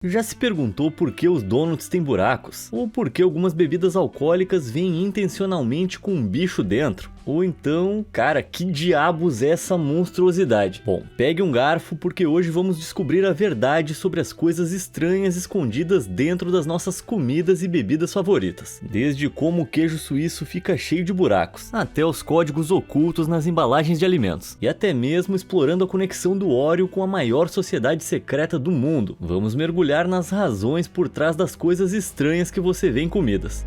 Já se perguntou por que os donuts têm buracos? Ou por que algumas bebidas alcoólicas vêm intencionalmente com um bicho dentro? Ou então, cara, que diabos é essa monstruosidade? Bom, pegue um garfo porque hoje vamos descobrir a verdade sobre as coisas estranhas escondidas dentro das nossas comidas e bebidas favoritas. Desde como o queijo suíço fica cheio de buracos, até os códigos ocultos nas embalagens de alimentos. E até mesmo explorando a conexão do Oreo com a maior sociedade secreta do mundo. Vamos mergulhar nas razões por trás das coisas estranhas que você vê em comidas.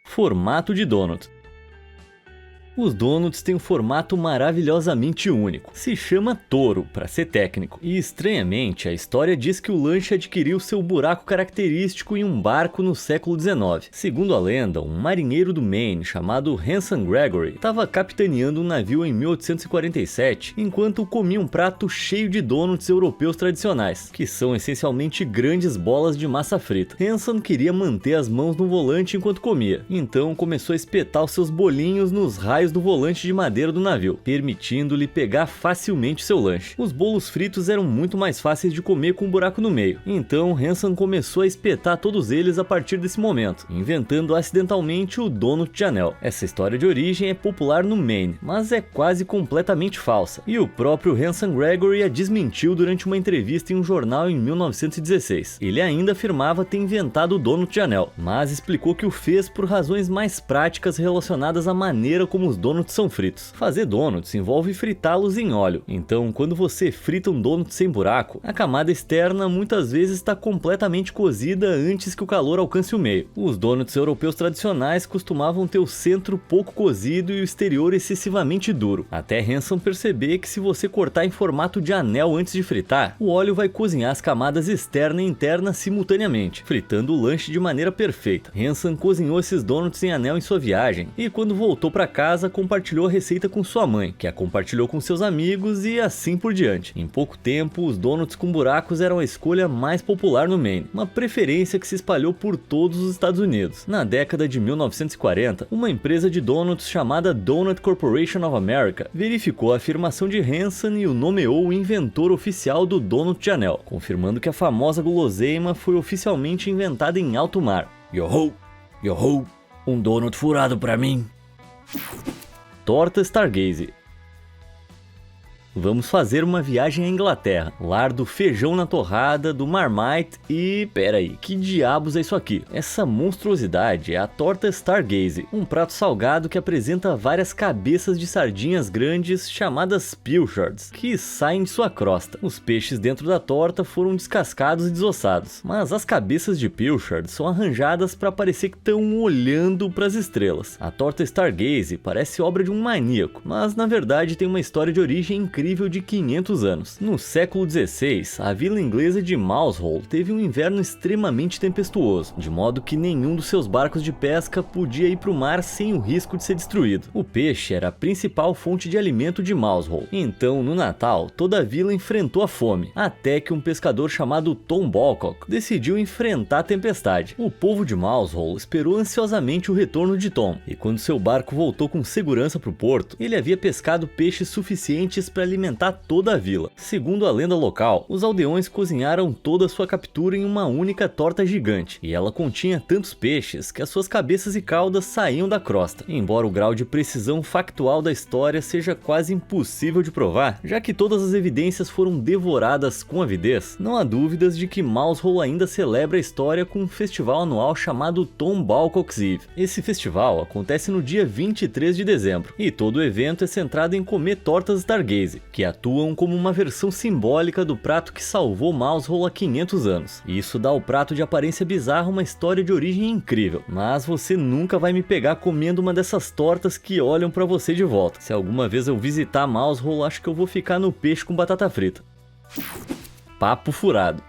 Formato de donut. Os donuts têm um formato maravilhosamente único. Se chama touro, para ser técnico. E estranhamente, a história diz que o lanche adquiriu seu buraco característico em um barco no século XIX. Segundo a lenda, um marinheiro do Maine chamado Hanson Gregory estava capitaneando um navio em 1847, enquanto comia um prato cheio de donuts europeus tradicionais, que são essencialmente grandes bolas de massa frita. Hanson queria manter as mãos no volante enquanto comia, então começou a espetar os seus bolinhos nos raios do volante de madeira do navio, permitindo-lhe pegar facilmente seu lanche. Os bolos fritos eram muito mais fáceis de comer com um buraco no meio, então Hanson começou a espetar todos eles a partir desse momento, inventando acidentalmente o donut de anel. Essa história de origem é popular no Maine, mas é quase completamente falsa, e o próprio Hanson Gregory a desmentiu durante uma entrevista em um jornal em 1916. Ele ainda afirmava ter inventado o donut de anel, mas explicou que o fez por razões mais práticas relacionadas à maneira como os donuts são fritos. Fazer donuts envolve fritá-los em óleo, então quando você frita um donut sem buraco, a camada externa muitas vezes está completamente cozida antes que o calor alcance o meio. Os donuts europeus tradicionais costumavam ter o centro pouco cozido e o exterior excessivamente duro, até Hanson perceber que se você cortar em formato de anel antes de fritar, o óleo vai cozinhar as camadas externa e interna simultaneamente, fritando o lanche de maneira perfeita. Hanson cozinhou esses donuts em anel em sua viagem, e quando voltou para casa compartilhou a receita com sua mãe, que a compartilhou com seus amigos e assim por diante. Em pouco tempo, os donuts com buracos eram a escolha mais popular no Maine, uma preferência que se espalhou por todos os Estados Unidos. Na década de 1940, uma empresa de donuts chamada Donut Corporation of America verificou a afirmação de Hanson e o nomeou o inventor oficial do donut de anel, confirmando que a famosa guloseima foi oficialmente inventada em alto mar. Yo-ho! Yo-ho! Um donut furado pra mim! Torta Stargaze. Vamos fazer uma viagem à Inglaterra, lar do feijão na torrada, do Marmite e... peraí, que diabos é isso aqui? Essa monstruosidade é a torta Stargaze, um prato salgado que apresenta várias cabeças de sardinhas grandes chamadas pilchards, que saem de sua crosta. Os peixes dentro da torta foram descascados e desossados, mas as cabeças de pilchard são arranjadas para parecer que estão olhando para as estrelas. A torta Stargaze parece obra de um maníaco, mas na verdade tem uma história de origem incrível de 500 anos. No século XVI, a vila inglesa de Mousehole teve um inverno extremamente tempestuoso, de modo que nenhum dos seus barcos de pesca podia ir para o mar sem o risco de ser destruído. O peixe era a principal fonte de alimento de Mousehole. Então, no Natal, toda a vila enfrentou a fome, até que um pescador chamado Tom Balcock decidiu enfrentar a tempestade. O povo de Mousehole esperou ansiosamente o retorno de Tom, e quando seu barco voltou com segurança para o porto, ele havia pescado peixes suficientes para alimentar toda a vila. Segundo a lenda local, os aldeões cozinharam toda a sua captura em uma única torta gigante, e ela continha tantos peixes que as suas cabeças e caudas saíam da crosta. Embora o grau de precisão factual da história seja quase impossível de provar, já que todas as evidências foram devoradas com avidez, não há dúvidas de que Mousehole ainda celebra a história com um festival anual chamado Tom Balcock's Eve. Esse festival acontece no dia 23 de dezembro, e todo o evento é centrado em comer tortas Stargaze, que atuam como uma versão simbólica do prato que salvou Mousehole há 500 anos. Isso dá ao prato de aparência bizarra uma história de origem incrível, mas você nunca vai me pegar comendo uma dessas tortas que olham pra você de volta. Se alguma vez eu visitar Mousehole, acho que eu vou ficar no peixe com batata frita. Papo furado.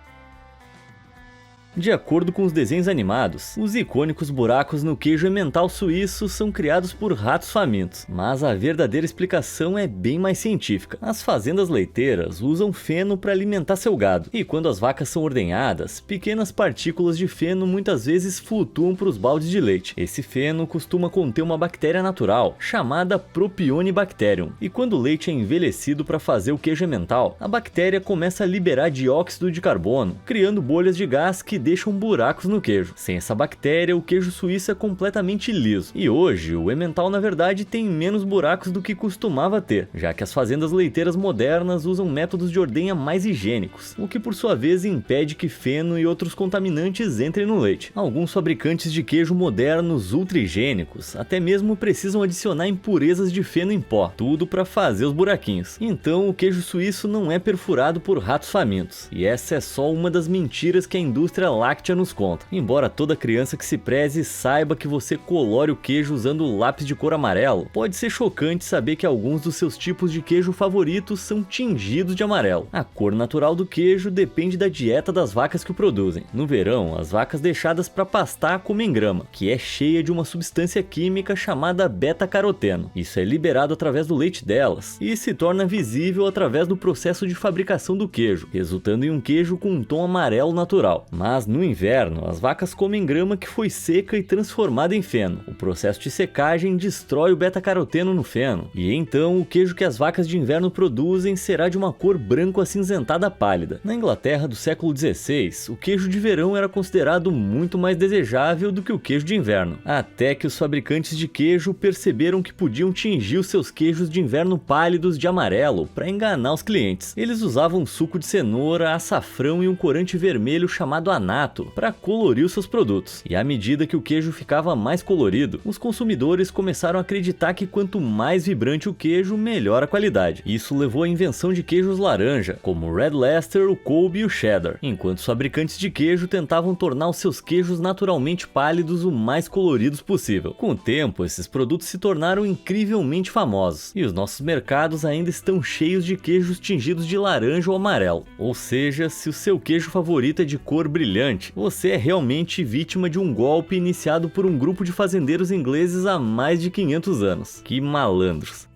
De acordo com os desenhos animados, os icônicos buracos no queijo emmental suíço são criados por ratos famintos, mas a verdadeira explicação é bem mais científica. As fazendas leiteiras usam feno para alimentar seu gado, e quando as vacas são ordenhadas, pequenas partículas de feno muitas vezes flutuam para os baldes de leite. Esse feno costuma conter uma bactéria natural, chamada Propionibacterium, e quando o leite é envelhecido para fazer o queijo emmental, a bactéria começa a liberar dióxido de carbono, criando bolhas de gás que deixam buracos no queijo. Sem essa bactéria, o queijo suíço é completamente liso. E hoje, o emmental na verdade tem menos buracos do que costumava ter, já que as fazendas leiteiras modernas usam métodos de ordenha mais higiênicos, o que por sua vez impede que feno e outros contaminantes entrem no leite. Alguns fabricantes de queijo modernos ultra higiênicos até mesmo precisam adicionar impurezas de feno em pó, tudo para fazer os buraquinhos. Então o queijo suíço não é perfurado por ratos famintos. E essa é só uma das mentiras que a indústria láctea nos conta. Embora toda criança que se preze saiba que você colore o queijo usando lápis de cor amarelo, pode ser chocante saber que alguns dos seus tipos de queijo favoritos são tingidos de amarelo. A cor natural do queijo depende da dieta das vacas que o produzem. No verão, as vacas deixadas para pastar comem grama, que é cheia de uma substância química chamada beta-caroteno. Isso é liberado através do leite delas e se torna visível através do processo de fabricação do queijo, resultando em um queijo com um tom amarelo natural. Mas no inverno, as vacas comem grama que foi seca e transformada em feno. O processo de secagem destrói o beta-caroteno no feno, e então o queijo que as vacas de inverno produzem será de uma cor branco-acinzentada pálida. Na Inglaterra do século XVI, o queijo de verão era considerado muito mais desejável do que o queijo de inverno, até que os fabricantes de queijo perceberam que podiam tingir os seus queijos de inverno pálidos de amarelo para enganar os clientes. Eles usavam suco de cenoura, açafrão e um corante vermelho chamado anato para colorir os seus produtos. E à medida que o queijo ficava mais colorido, os consumidores começaram a acreditar que quanto mais vibrante o queijo, melhor a qualidade. Isso levou à invenção de queijos laranja, como o Red Leicester, o Colby e o Cheddar, enquanto os fabricantes de queijo tentavam tornar os seus queijos naturalmente pálidos o mais coloridos possível. Com o tempo, esses produtos se tornaram incrivelmente famosos, e os nossos mercados ainda estão cheios de queijos tingidos de laranja ou amarelo. Ou seja, se o seu queijo favorito é de cor brilhante, você é realmente vítima de um golpe iniciado por um grupo de fazendeiros ingleses há mais de 500 anos. Que malandros.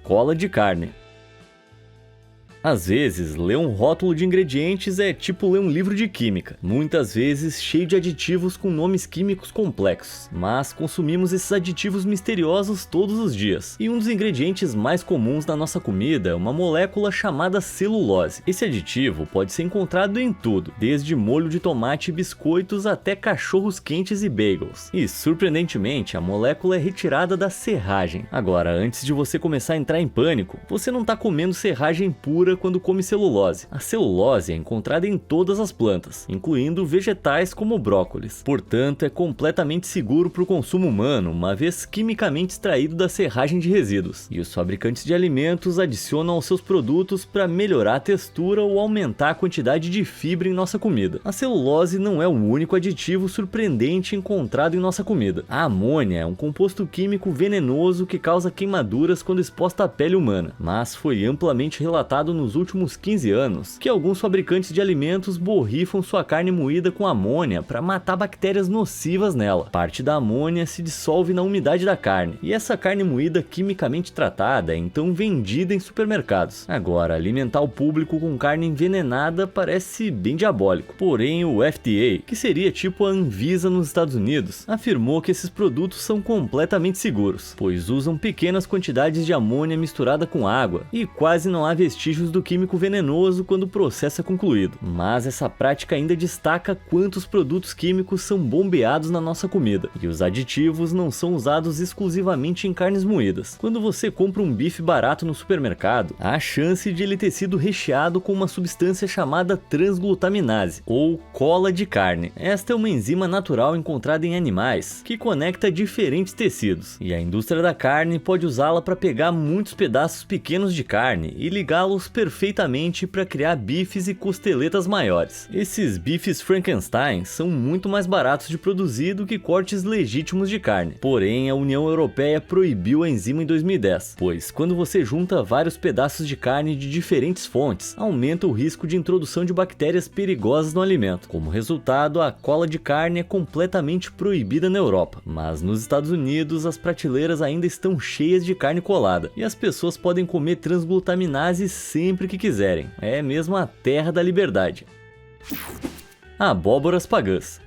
Cola de carne. Às vezes, ler um rótulo de ingredientes é tipo ler um livro de química, muitas vezes cheio de aditivos com nomes químicos complexos, mas consumimos esses aditivos misteriosos todos os dias. E um dos ingredientes mais comuns na nossa comida é uma molécula chamada celulose. Esse aditivo pode ser encontrado em tudo, desde molho de tomate e biscoitos até cachorros quentes e bagels. E, surpreendentemente, a molécula é retirada da serragem. Agora, antes de você começar a entrar em pânico, você não está comendo serragem pura quando come celulose. A celulose é encontrada em todas as plantas, incluindo vegetais como brócolis. Portanto, é completamente seguro para o consumo humano, uma vez quimicamente extraído da serragem de resíduos. E os fabricantes de alimentos adicionam aos seus produtos para melhorar a textura ou aumentar a quantidade de fibra em nossa comida. A celulose não é o único aditivo surpreendente encontrado em nossa comida. A amônia é um composto químico venenoso que causa queimaduras quando exposta à pele humana, mas foi amplamente relatado nos últimos 15 anos que alguns fabricantes de alimentos borrifam sua carne moída com amônia para matar bactérias nocivas nela. Parte da amônia se dissolve na umidade da carne, e essa carne moída quimicamente tratada é então vendida em supermercados. Agora, alimentar o público com carne envenenada parece bem diabólico. Porém, o FDA, que seria tipo a Anvisa nos Estados Unidos, afirmou que esses produtos são completamente seguros, pois usam pequenas quantidades de amônia misturada com água, e quase não há vestígios do químico venenoso quando o processo é concluído. Mas essa prática ainda destaca quantos produtos químicos são bombeados na nossa comida, e os aditivos não são usados exclusivamente em carnes moídas. Quando você compra um bife barato no supermercado, há a chance de ele ter sido recheado com uma substância chamada transglutaminase, ou cola de carne. Esta é uma enzima natural encontrada em animais, que conecta diferentes tecidos, e a indústria da carne pode usá-la para pegar muitos pedaços pequenos de carne e ligá-los perfeitamente para criar bifes e costeletas maiores. Esses bifes Frankenstein são muito mais baratos de produzir do que cortes legítimos de carne. Porém, a União Europeia proibiu a enzima em 2010, pois quando você junta vários pedaços de carne de diferentes fontes, aumenta o risco de introdução de bactérias perigosas no alimento. Como resultado, a cola de carne é completamente proibida na Europa, mas nos Estados Unidos as prateleiras ainda estão cheias de carne colada, e as pessoas podem comer transglutaminase sempre que quiserem. É mesmo a terra da liberdade. Abóboras pagãs.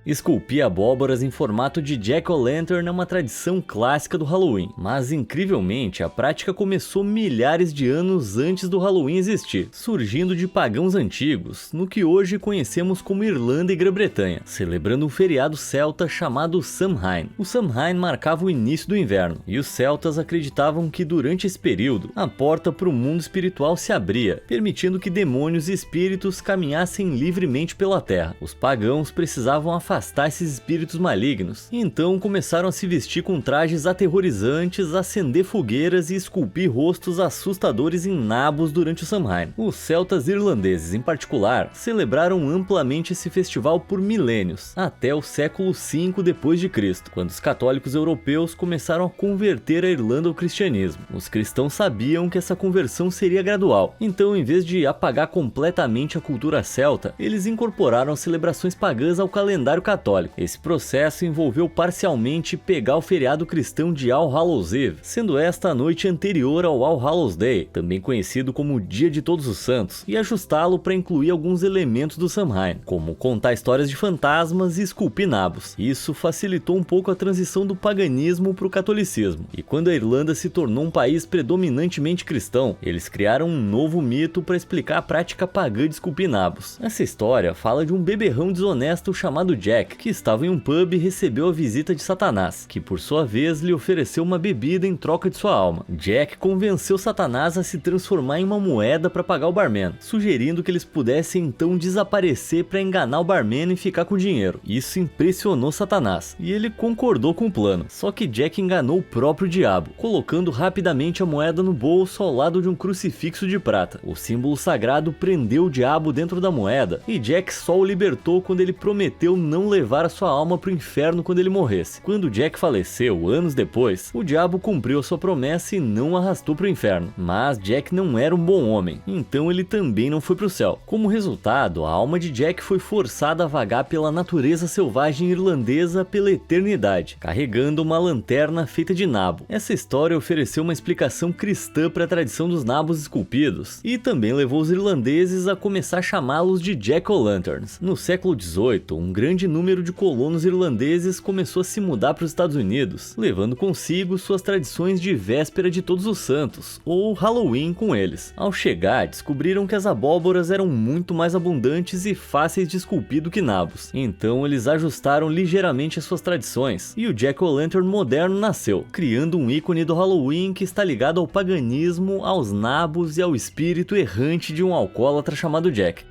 Esculpir abóboras em formato de Jack-o'-lantern é uma tradição clássica do Halloween, mas incrivelmente a prática começou milhares de anos antes do Halloween existir, surgindo de pagãos antigos, no que hoje conhecemos como Irlanda e Grã-Bretanha, celebrando um feriado celta chamado Samhain. O Samhain marcava o início do inverno, e os celtas acreditavam que durante esse período, a porta para o mundo espiritual se abria, permitindo que demônios e espíritos caminhassem livremente pela terra. Os pagãos precisavam afastar esses espíritos malignos, e então começaram a se vestir com trajes aterrorizantes, acender fogueiras e esculpir rostos assustadores em nabos durante o Samhain. Os celtas irlandeses, em particular, celebraram amplamente esse festival por milênios, até o século V d.C., quando os católicos europeus começaram a converter a Irlanda ao cristianismo. Os cristãos sabiam que essa conversão seria gradual, então em vez de apagar completamente a cultura celta, eles incorporaram as celebrações pagãs ao calendário católico. Esse processo envolveu parcialmente pegar o feriado cristão de All Hallows Eve, sendo esta a noite anterior ao All Hallows Day, também conhecido como Dia de Todos os Santos, e ajustá-lo para incluir alguns elementos do Samhain, como contar histórias de fantasmas e esculpir nabos. Isso facilitou um pouco a transição do paganismo para o catolicismo, e quando a Irlanda se tornou um país predominantemente cristão, eles criaram um novo mito para explicar a prática pagã de esculpir nabos. Essa história fala de um beberrão desonesto chamado Jack, que estava em um pub e recebeu a visita de Satanás, que por sua vez lhe ofereceu uma bebida em troca de sua alma. Jack convenceu Satanás a se transformar em uma moeda para pagar o barman, sugerindo que eles pudessem então desaparecer para enganar o barman e ficar com o dinheiro. Isso impressionou Satanás, e ele concordou com o plano. Só que Jack enganou o próprio diabo, colocando rapidamente a moeda no bolso ao lado de um crucifixo de prata. O símbolo sagrado prendeu o diabo dentro da moeda, e Jack só o libertou quando ele prometeu não levar a sua alma para o inferno quando ele morresse. Quando Jack faleceu, anos depois, o diabo cumpriu a sua promessa e não o arrastou para o inferno. Mas Jack não era um bom homem, então ele também não foi para o céu. Como resultado, a alma de Jack foi forçada a vagar pela natureza selvagem irlandesa pela eternidade, carregando uma lanterna feita de nabo. Essa história ofereceu uma explicação cristã para a tradição dos nabos esculpidos, e também levou os irlandeses a começar a chamá-los de Jack-o'-lanterns. No século XVIII, um grande número de colonos irlandeses começou a se mudar para os Estados Unidos, levando consigo suas tradições de véspera de Todos os Santos, ou Halloween com eles. Ao chegar, descobriram que as abóboras eram muito mais abundantes e fáceis de esculpir do que nabos. Então eles ajustaram ligeiramente as suas tradições, e o Jack-o'-lantern moderno nasceu, criando um ícone do Halloween que está ligado ao paganismo, aos nabos e ao espírito errante de um alcoólatra chamado Jack.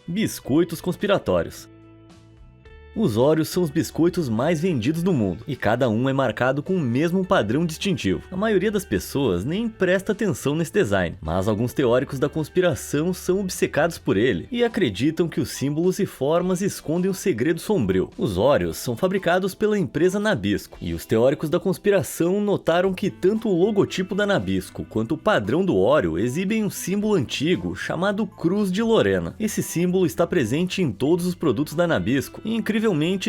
Biscoitos conspiratórios. Os Oreos são os biscoitos mais vendidos do mundo, e cada um é marcado com o mesmo padrão distintivo. A maioria das pessoas nem presta atenção nesse design, mas alguns teóricos da conspiração são obcecados por ele, e acreditam que os símbolos e formas escondem um segredo sombrio. Os Oreos são fabricados pela empresa Nabisco, e os teóricos da conspiração notaram que tanto o logotipo da Nabisco quanto o padrão do Oreo exibem um símbolo antigo chamado Cruz de Lorena. Esse símbolo está presente em todos os produtos da Nabisco, e incrivelmente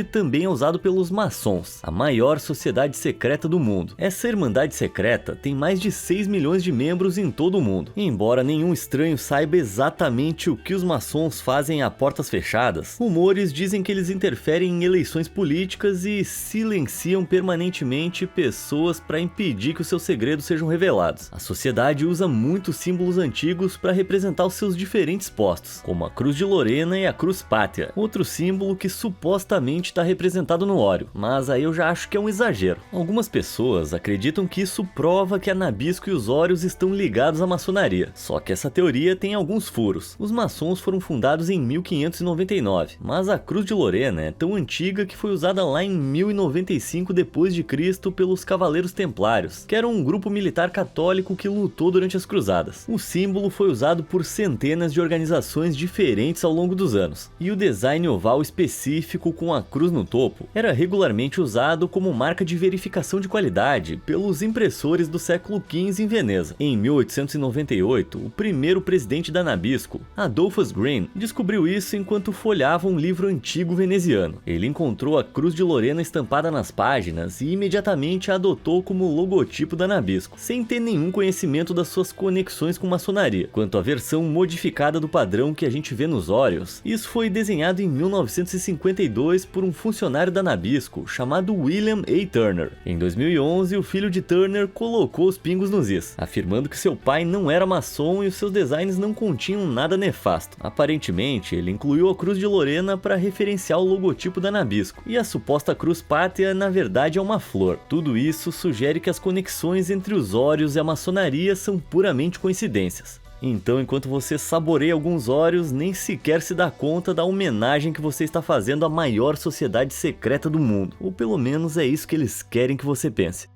também é usado pelos maçons, a maior sociedade secreta do mundo. Essa irmandade secreta tem mais de 6 milhões de membros em todo o mundo. E embora nenhum estranho saiba exatamente o que os maçons fazem a portas fechadas, rumores dizem que eles interferem em eleições políticas e silenciam permanentemente pessoas para impedir que os seus segredos sejam revelados. A sociedade usa muitos símbolos antigos para representar os seus diferentes postos, como a Cruz de Lorena e a Cruz Pátria, outro símbolo que supostamente supostamente está representado no Oreo, mas aí eu já acho que é um exagero. Algumas pessoas acreditam que isso prova que a Nabisco e os Oreos estão ligados à maçonaria, só que essa teoria tem alguns furos. Os maçons foram fundados em 1599, mas a Cruz de Lorena é tão antiga que foi usada lá em 1095 d.C. pelos Cavaleiros Templários, que eram um grupo militar católico que lutou durante as Cruzadas. O símbolo foi usado por centenas de organizações diferentes ao longo dos anos, e o design oval específico com a cruz no topo era regularmente usado como marca de verificação de qualidade pelos impressores do século XV em Veneza. Em 1898, o primeiro presidente da Nabisco, Adolphus Green, descobriu isso enquanto folheava um livro antigo veneziano. Ele encontrou a Cruz de Lorena estampada nas páginas e imediatamente a adotou como logotipo da Nabisco, sem ter nenhum conhecimento das suas conexões com maçonaria. Quanto à versão modificada do padrão que a gente vê nos Oreos, isso foi desenhado em 1952 por um funcionário da Nabisco chamado William A. Turner. Em 2011, o filho de Turner colocou os pingos nos is, afirmando que seu pai não era maçom e os seus designs não continham nada nefasto. Aparentemente, ele incluiu a Cruz de Lorena para referenciar o logotipo da Nabisco, e a suposta cruz pátria na verdade é uma flor. Tudo isso sugere que as conexões entre os Oreos e a maçonaria são puramente coincidências. Então, enquanto você saboreia alguns Oreos, nem sequer se dá conta da homenagem que você está fazendo à maior sociedade secreta do mundo. Ou pelo menos é isso que eles querem que você pense.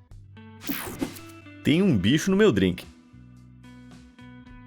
Tem um bicho no meu drink.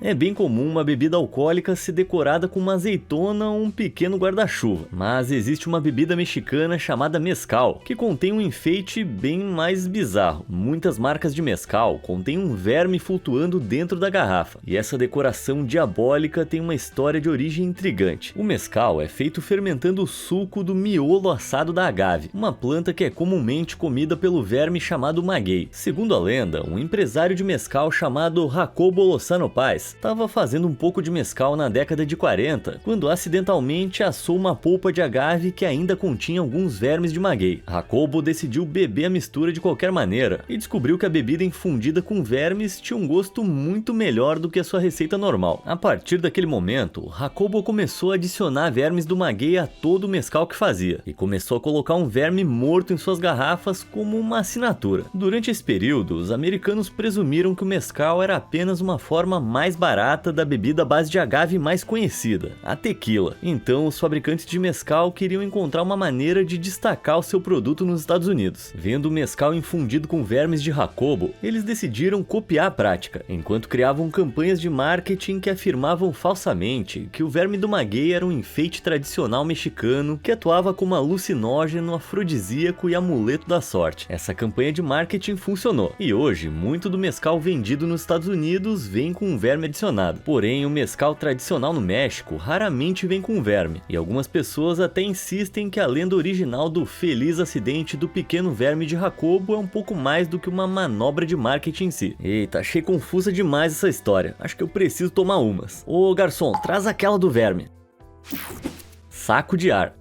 É bem comum uma bebida alcoólica ser decorada com uma azeitona ou um pequeno guarda-chuva, mas existe uma bebida mexicana chamada mezcal, que contém um enfeite bem mais bizarro. Muitas marcas de mezcal contêm um verme flutuando dentro da garrafa, e essa decoração diabólica tem uma história de origem intrigante. O mezcal é feito fermentando o suco do miolo assado da agave, uma planta que é comumente comida pelo verme chamado maguey. Segundo a lenda, um empresário de mezcal chamado Jacobo Lozano Paz estava fazendo um pouco de mezcal na década de 40, quando acidentalmente assou uma polpa de agave que ainda continha alguns vermes de maguey. Jacobo decidiu beber a mistura de qualquer maneira e descobriu que a bebida infundida com vermes tinha um gosto muito melhor do que a sua receita normal. A partir daquele momento, Jacobo começou a adicionar vermes do maguey a todo o mezcal que fazia, e começou a colocar um verme morto em suas garrafas como uma assinatura. Durante esse período, os americanos presumiram que o mezcal era apenas uma forma mais barata da bebida à base de agave mais conhecida, a tequila. Então, os fabricantes de mezcal queriam encontrar uma maneira de destacar o seu produto nos Estados Unidos. Vendo o mezcal infundido com vermes de Jacobo, eles decidiram copiar a prática, enquanto criavam campanhas de marketing que afirmavam falsamente que o verme do maguey era um enfeite tradicional mexicano que atuava como alucinógeno, afrodisíaco e amuleto da sorte. Essa campanha de marketing funcionou, e hoje muito do mezcal vendido nos Estados Unidos vem com um verme adicionado. Porém, o mezcal tradicional no México raramente vem com verme, e algumas pessoas até insistem que a lenda original do feliz acidente do pequeno verme de Jacobo é um pouco mais do que uma manobra de marketing em si. Eita, achei confusa demais essa história. Acho que eu preciso tomar umas. Ô garçom, traz aquela do verme. Saco de ar.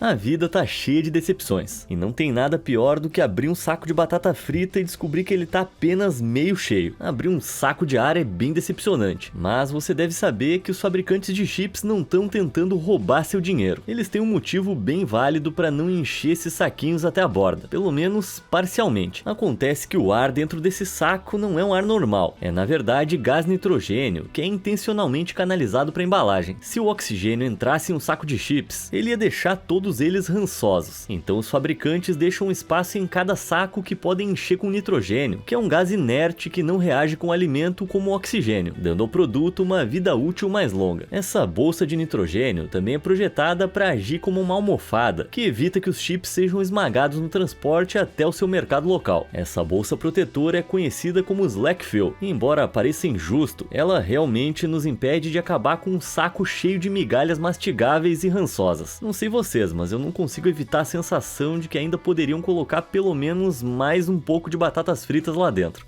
A vida tá cheia de decepções, e não tem nada pior do que abrir um saco de batata frita e descobrir que ele tá apenas meio cheio. Abrir um saco de ar é bem decepcionante, mas você deve saber que os fabricantes de chips não estão tentando roubar seu dinheiro. Eles têm um motivo bem válido para não encher esses saquinhos até a borda, pelo menos parcialmente. Acontece que o ar dentro desse saco não é um ar normal, é na verdade gás nitrogênio, que é intencionalmente canalizado para embalagem. Se o oxigênio entrasse em um saco de chips, ele ia deixar todos eles rançosos. Então os fabricantes deixam um espaço em cada saco que podem encher com nitrogênio, que é um gás inerte que não reage com o alimento como o oxigênio, dando ao produto uma vida útil mais longa. Essa bolsa de nitrogênio também é projetada para agir como uma almofada, que evita que os chips sejam esmagados no transporte até o seu mercado local. Essa bolsa protetora é conhecida como Slack Fill, e embora pareça injusto, ela realmente nos impede de acabar com um saco cheio de migalhas mastigáveis e rançosas. Não sei vocês, mas eu não consigo evitar a sensação de que ainda poderiam colocar pelo menos mais um pouco de batatas fritas lá dentro.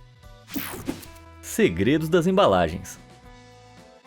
Segredos das embalagens.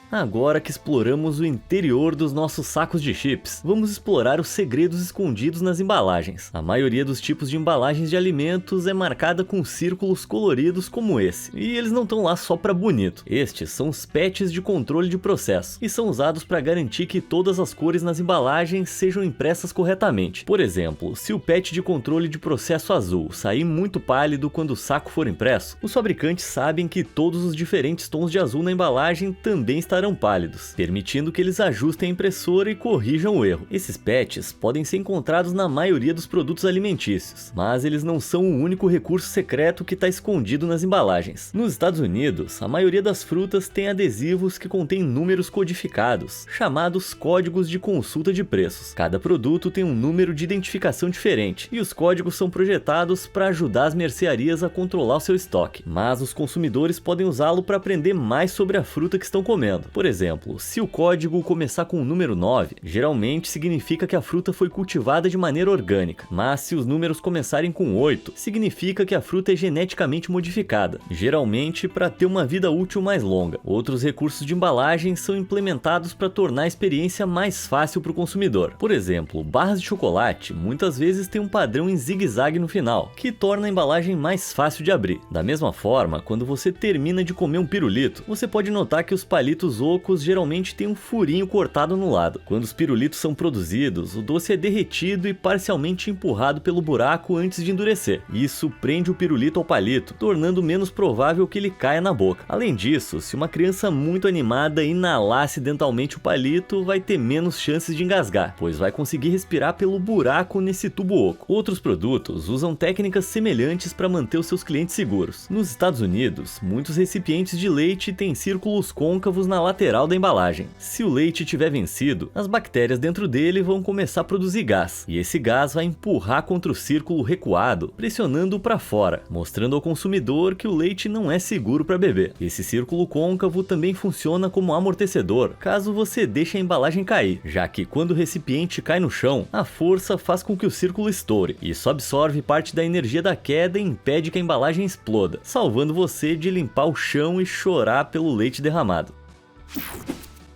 Agora que exploramos o interior dos nossos sacos de chips, vamos explorar os segredos escondidos nas embalagens. A maioria dos tipos de embalagens de alimentos é marcada com círculos coloridos como esse, e eles não estão lá só para bonito. Estes são os patches de controle de processo, e são usados para garantir que todas as cores nas embalagens sejam impressas corretamente. Por exemplo, se o patch de controle de processo azul sair muito pálido quando o saco for impresso, os fabricantes sabem que todos os diferentes tons de azul na embalagem também estarão pálidos, permitindo que eles ajustem a impressora e corrijam o erro. Esses patches podem ser encontrados na maioria dos produtos alimentícios, mas eles não são o único recurso secreto que está escondido nas embalagens. Nos Estados Unidos, a maioria das frutas tem adesivos que contêm números codificados, chamados códigos de consulta de preços. Cada produto tem um número de identificação diferente, e os códigos são projetados para ajudar as mercearias a controlar o seu estoque, mas os consumidores podem usá-lo para aprender mais sobre a fruta que estão comendo. Por exemplo, se o código começar com o número 9, geralmente significa que a fruta foi cultivada de maneira orgânica, mas se os números começarem com 8, significa que a fruta é geneticamente modificada, geralmente para ter uma vida útil mais longa. Outros recursos de embalagem são implementados para tornar a experiência mais fácil para o consumidor. Por exemplo, barras de chocolate muitas vezes têm um padrão em zigue-zague no final, que torna a embalagem mais fácil de abrir. Da mesma forma, quando você termina de comer um pirulito, você pode notar que os palitos ocos geralmente têm um furinho cortado no lado. Quando os pirulitos são produzidos, o doce é derretido e parcialmente empurrado pelo buraco antes de endurecer. Isso prende o pirulito ao palito, tornando menos provável que ele caia na boca. Além disso, se uma criança muito animada inalar acidentalmente o palito, vai ter menos chances de engasgar, pois vai conseguir respirar pelo buraco nesse tubo oco. Outros produtos usam técnicas semelhantes para manter os seus clientes seguros. Nos Estados Unidos, muitos recipientes de leite têm círculos côncavos na lateral da embalagem. Se o leite tiver vencido, as bactérias dentro dele vão começar a produzir gás, e esse gás vai empurrar contra o círculo recuado, pressionando para fora, mostrando ao consumidor que o leite não é seguro para beber. Esse círculo côncavo também funciona como amortecedor, caso você deixe a embalagem cair, já que quando o recipiente cai no chão, a força faz com que o círculo estoure. Isso absorve parte da energia da queda e impede que a embalagem exploda, salvando você de limpar o chão e chorar pelo leite derramado.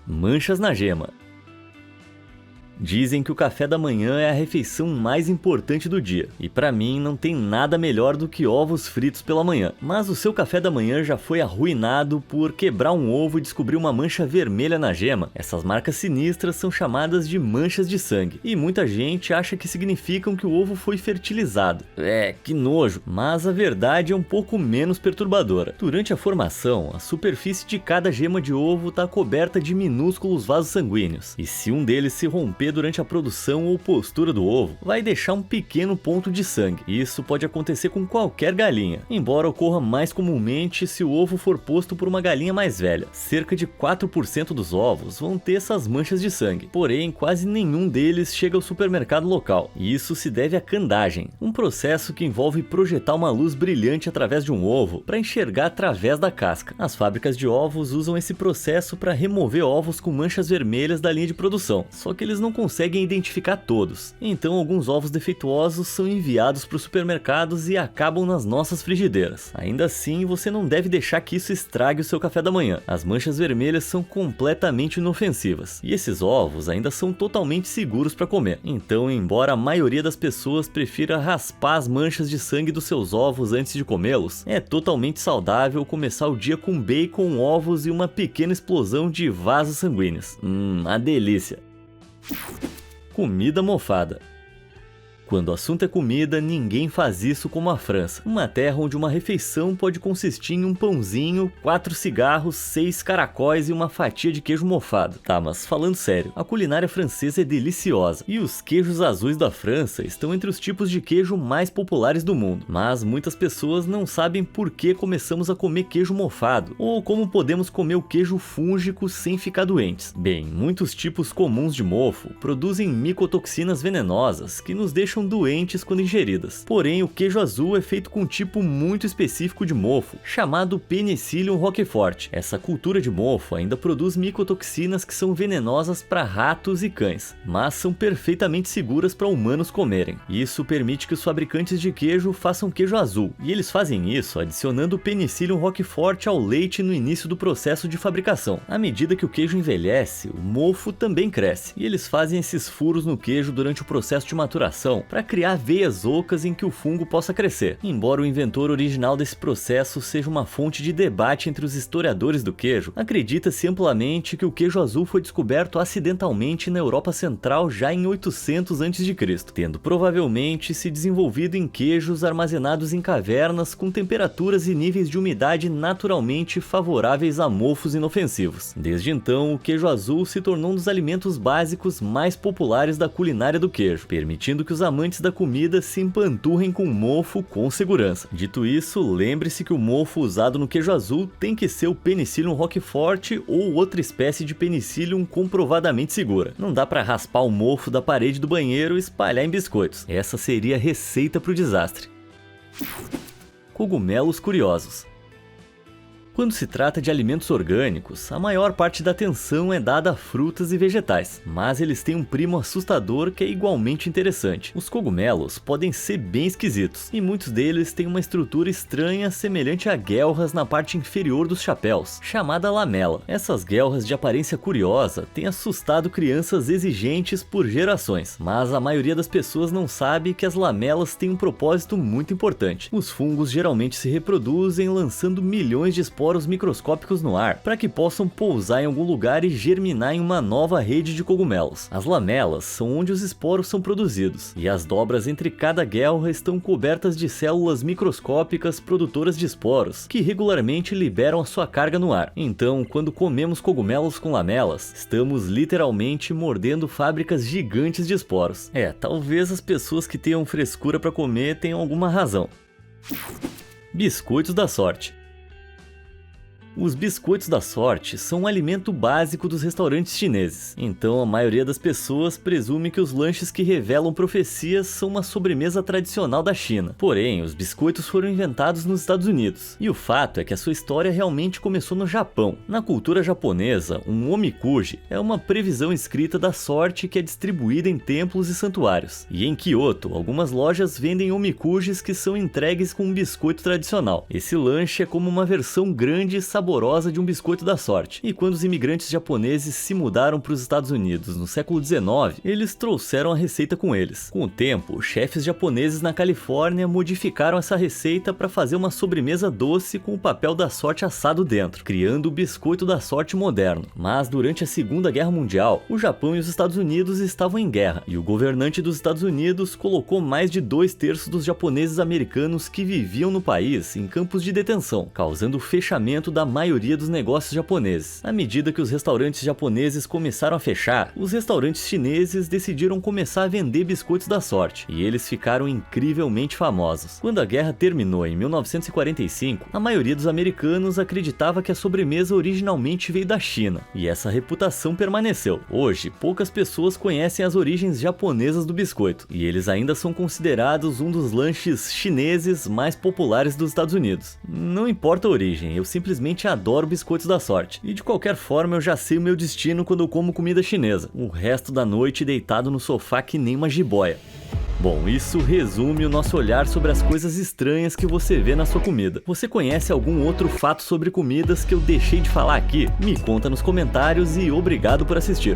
Manchas na gema. Dizem que o café da manhã é a refeição mais importante do dia, e pra mim não tem nada melhor do que ovos fritos pela manhã. Mas o seu café da manhã já foi arruinado por quebrar um ovo e descobrir uma mancha vermelha na gema? Essas marcas sinistras são chamadas de manchas de sangue, e muita gente acha que significam que o ovo foi fertilizado. Que nojo! Mas a verdade é um pouco menos perturbadora. Durante a formação, a superfície de cada gema de ovo está coberta de minúsculos vasos sanguíneos, e se um deles se romper durante a produção ou postura do ovo, vai deixar um pequeno ponto de sangue. Isso pode acontecer com qualquer galinha, embora ocorra mais comumente se o ovo for posto por uma galinha mais velha. Cerca de 4% dos ovos vão ter essas manchas de sangue, porém quase nenhum deles chega ao supermercado local. E isso se deve à candagem, um processo que envolve projetar uma luz brilhante através de um ovo para enxergar através da casca. As fábricas de ovos usam esse processo para remover ovos com manchas vermelhas da linha de produção, só que eles não conseguem identificar todos. Então alguns ovos defeituosos são enviados para os supermercados e acabam nas nossas frigideiras. Ainda assim, você não deve deixar que isso estrague o seu café da manhã. As manchas vermelhas são completamente inofensivas, e esses ovos ainda são totalmente seguros para comer. Então, embora a maioria das pessoas prefira raspar as manchas de sangue dos seus ovos antes de comê-los, é totalmente saudável começar o dia com bacon, ovos e uma pequena explosão de vasos sanguíneos. A delícia! Comida mofada. Quando o assunto é comida, ninguém faz isso como a França, uma terra onde uma refeição pode consistir em um pãozinho, 4 cigarros, 6 caracóis e uma fatia de queijo mofado. Tá, mas falando sério, a culinária francesa é deliciosa, e os queijos azuis da França estão entre os tipos de queijo mais populares do mundo. Mas muitas pessoas não sabem por que começamos a comer queijo mofado, ou como podemos comer o queijo fúngico sem ficar doentes. Bem, muitos tipos comuns de mofo produzem micotoxinas venenosas que nos deixam deixam doentes quando ingeridas. Porém, o queijo azul é feito com um tipo muito específico de mofo, chamado Penicillium roquefort. Essa cultura de mofo ainda produz micotoxinas que são venenosas para ratos e cães, mas são perfeitamente seguras para humanos comerem. Isso permite que os fabricantes de queijo façam queijo azul, e eles fazem isso adicionando o Penicillium roquefort ao leite no início do processo de fabricação. À medida que o queijo envelhece, o mofo também cresce, e eles fazem esses furos no queijo durante o processo de maturação para criar veias ocas em que o fungo possa crescer. Embora o inventor original desse processo seja uma fonte de debate entre os historiadores do queijo, acredita-se amplamente que o queijo azul foi descoberto acidentalmente na Europa Central já em 800 a.C., tendo provavelmente se desenvolvido em queijos armazenados em cavernas com temperaturas e níveis de umidade naturalmente favoráveis a mofos inofensivos. Desde então, o queijo azul se tornou um dos alimentos básicos mais populares da culinária do queijo, permitindo que os amantes da comida se empanturrem com mofo com segurança. Dito isso, lembre-se que o mofo usado no queijo azul tem que ser o Penicillium roquefort ou outra espécie de Penicillium comprovadamente segura. Não dá para raspar o mofo da parede do banheiro e espalhar em biscoitos. Essa seria a receita para o desastre. Cogumelos curiosos. Quando se trata de alimentos orgânicos, a maior parte da atenção é dada a frutas e vegetais, mas eles têm um primo assustador que é igualmente interessante. Os cogumelos podem ser bem esquisitos, e muitos deles têm uma estrutura estranha semelhante a guelras na parte inferior dos chapéus, chamada lamela. Essas guelras de aparência curiosa têm assustado crianças exigentes por gerações, mas a maioria das pessoas não sabe que as lamelas têm um propósito muito importante. Os fungos geralmente se reproduzem lançando milhões de esporos microscópicos no ar, para que possam pousar em algum lugar e germinar em uma nova rede de cogumelos. As lamelas são onde os esporos são produzidos, e as dobras entre cada guelra estão cobertas de células microscópicas produtoras de esporos, que regularmente liberam a sua carga no ar. Então, quando comemos cogumelos com lamelas, estamos literalmente mordendo fábricas gigantes de esporos. Talvez as pessoas que tenham frescura para comer tenham alguma razão. Biscoitos da sorte. Os biscoitos da sorte são um alimento básico dos restaurantes chineses, então a maioria das pessoas presume que os lanches que revelam profecias são uma sobremesa tradicional da China. Porém, os biscoitos foram inventados nos Estados Unidos, e o fato é que a sua história realmente começou no Japão. Na cultura japonesa, um omikuji é uma previsão escrita da sorte que é distribuída em templos e santuários. E em Kyoto, algumas lojas vendem omikujis que são entregues com um biscoito tradicional. Esse lanche é como uma versão grande e saborosa de um biscoito da sorte. E quando os imigrantes japoneses se mudaram para os Estados Unidos no século XIX, eles trouxeram a receita com eles. Com o tempo, chefes japoneses na Califórnia modificaram essa receita para fazer uma sobremesa doce com o papel da sorte assado dentro, criando o biscoito da sorte moderno. Mas durante a Segunda Guerra Mundial, o Japão e os Estados Unidos estavam em guerra, e o governante dos Estados Unidos colocou mais de 2/3 dos japoneses americanos que viviam no país em campos de detenção, causando o fechamento da maioria dos negócios japoneses. À medida que os restaurantes japoneses começaram a fechar, os restaurantes chineses decidiram começar a vender biscoitos da sorte, e eles ficaram incrivelmente famosos. Quando a guerra terminou em 1945, a maioria dos americanos acreditava que a sobremesa originalmente veio da China, e essa reputação permaneceu. Hoje, poucas pessoas conhecem as origens japonesas do biscoito, e eles ainda são considerados um dos lanches chineses mais populares dos Estados Unidos. Não importa a origem, eu simplesmente adoro biscoitos da sorte, e de qualquer forma eu já sei o meu destino quando eu como comida chinesa, o resto da noite deitado no sofá que nem uma jiboia. Bom, isso resume o nosso olhar sobre as coisas estranhas que você vê na sua comida. Você conhece algum outro fato sobre comidas que eu deixei de falar aqui? Me conta nos comentários e obrigado por assistir.